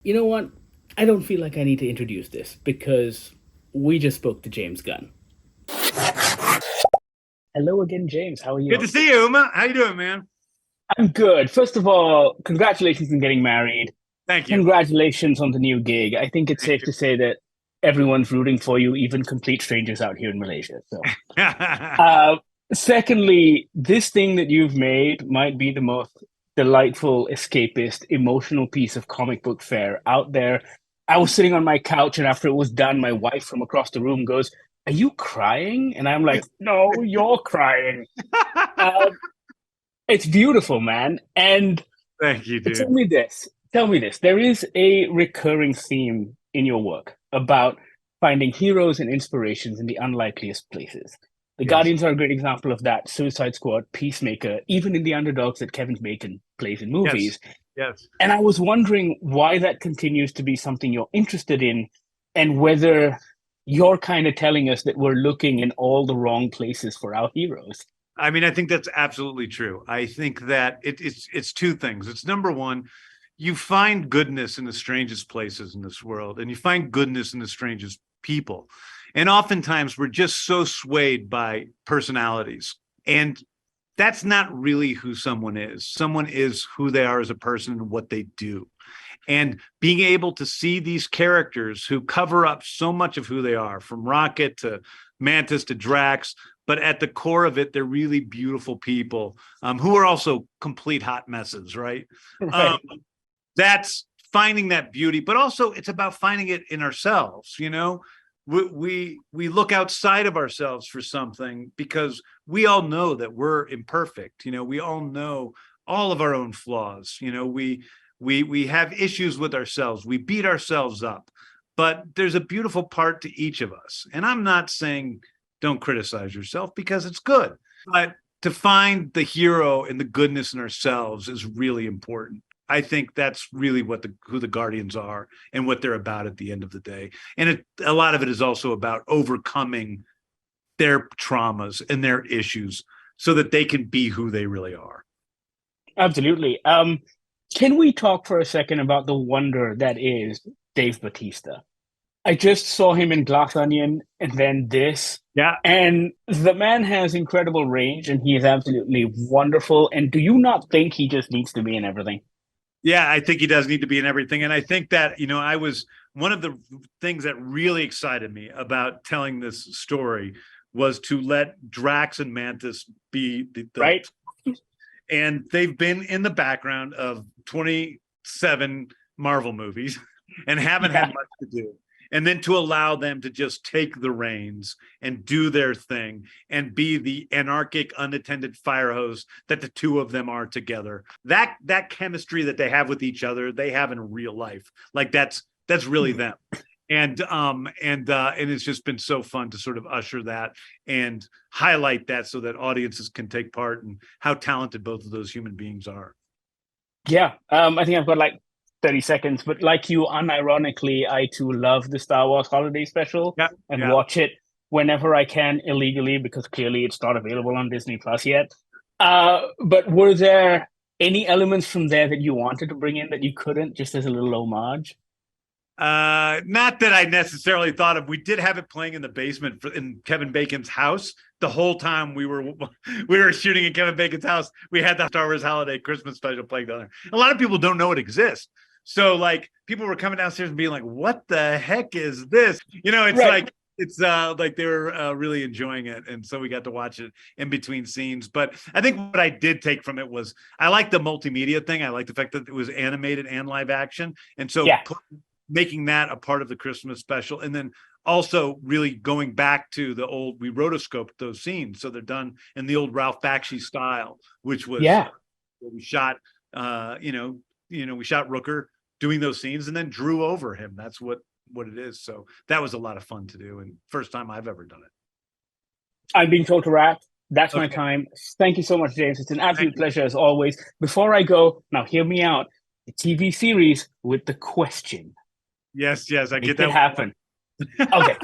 You know what? I don't feel like I need to introduce this because we just spoke to James Gunn. Hello again, James. How are Good to you? see you, Uma. How you doing, man? I'm good. First of all, congratulations on getting married. Thank you. Congratulations on the new gig. I think it's Thank safe you. to say that everyone's rooting for you, even complete strangers out here in Malaysia. So, uh, secondly, this thing that you've made might be the most delightful, escapist, emotional piece of comic book fare out there. I was sitting on my couch, and after it was done, my wife from across the room goes, "Are you crying?" And I'm like, "No, you're crying." Uh, it's beautiful, man. And Thank you, tell dude. me this. Tell me this. There is a recurring theme in your work about finding heroes and inspirations in the unlikeliest places. The Yes, Guardians are a great example of that. Suicide Squad, Peacemaker, even in the underdogs that Kevin Bacon plays in yes, movies. yes. And I was wondering why that continues to be something you're interested in and whether you're kind of telling us that we're looking in all the wrong places for our heroes. I mean, I think that's absolutely true. I think that it's two things. It's number one, you find goodness in the strangest places in this world, and you find goodness in the strangest people. And oftentimes we're just so swayed by personalities. And that's not really who someone is. Someone is who they are as a person and what they do. And being able to see these characters who cover up so much of who they are, from Rocket to Mantis to Drax, but at the core of it, they're really beautiful people who are also complete hot messes, right? Um, Right. that's finding that beauty, but also it's about finding it in ourselves. You know, we look outside of ourselves for something because we all know that we're imperfect. You know, we all know all of our own flaws. You know, we have issues with ourselves. We beat ourselves up, but there's a beautiful part to each of us. And I'm not saying don't criticize yourself because it's good, but to find the hero and the goodness in ourselves is really important. I think that's really what who the Guardians are and what they're about at the end of the day. And a lot of it is also about overcoming their traumas and their issues so that they can be who they really are. Absolutely. Can we talk for a second about the wonder that is Dave Bautista? I just saw him in Glass Onion and then this, Yeah, and the man has incredible range and he is absolutely wonderful. And do you not think he just needs to be in everything? yeah, I think he does need to be in everything. And I think that, you know, I was one of the things that really excited me about telling this story was to let Drax and Mantis be the Right? and they've been in the background of 27 Marvel movies and haven't had Yeah. much to do. And then to allow them to just take the reins and do their thing and be the anarchic, unattended fire hose that the two of them are together. That chemistry that they have with each other, they have in real life. Like that's really them. And it's just been so fun to sort of usher that and highlight that so that audiences can take part in how talented both of those human beings are. Yeah. I think I've got like 30 seconds, but like you, unironically, I too love the Star Wars Holiday Special Yeah, and yeah. watch it whenever I can illegally because clearly it's not available on Disney Plus yet. But were there any elements from there that you wanted to bring in that you couldn't, just as a little homage? Not that I necessarily thought of. We did have it playing in the basement in Kevin Bacon's house the whole time we were shooting in Kevin Bacon's house. We had the Star Wars Holiday Christmas special playing down there. A lot of people don't know it exists. So like people were coming downstairs and being like, "What the heck is this?" You know, it's Right. like they were really enjoying it, and so we got to watch it in between scenes. But I think what I did take from it was I like the multimedia thing. I like the fact that it was animated and live action, and so Yeah. making that a part of the Christmas special. And then also really going back to the old, we rotoscoped those scenes. So they're done in the old Ralph Bakshi style, which was Yeah. where we shot, we shot Rooker doing those scenes and then drew over him. That's what it is. So that was a lot of fun to do. And first time I've ever done it. I'm being told to wrap. That's my Okay. time. Thank you so much, James. It's an Thank absolute you. pleasure as always. Before I go, now hear me out. The TV series with the question. Yes, yes. I get Make it that happen. one. Okay,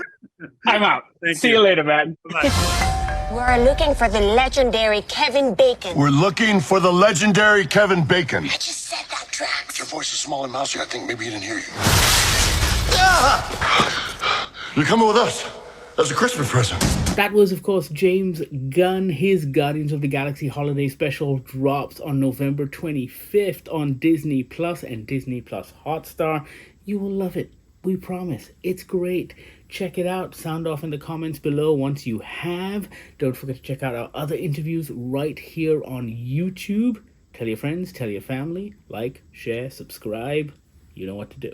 I'm out. Thank See you. you later, man. Bye-bye. We're looking for the legendary Kevin Bacon. We're looking for the legendary Kevin Bacon. I just said that But your voice is small and mousy. I think maybe he didn't hear you. Ah! You're coming with us. That's a Christmas present. That was, of course, James Gunn. His Guardians of the Galaxy Holiday Special drops on November 25th on Disney Plus and Disney Plus Hotstar. You will love it. We promise. It's great. Check it out. Sound off in the comments below once you have. Don't forget to check out our other interviews right here on YouTube. Tell your friends, tell your family, like, share, subscribe. You know what to do.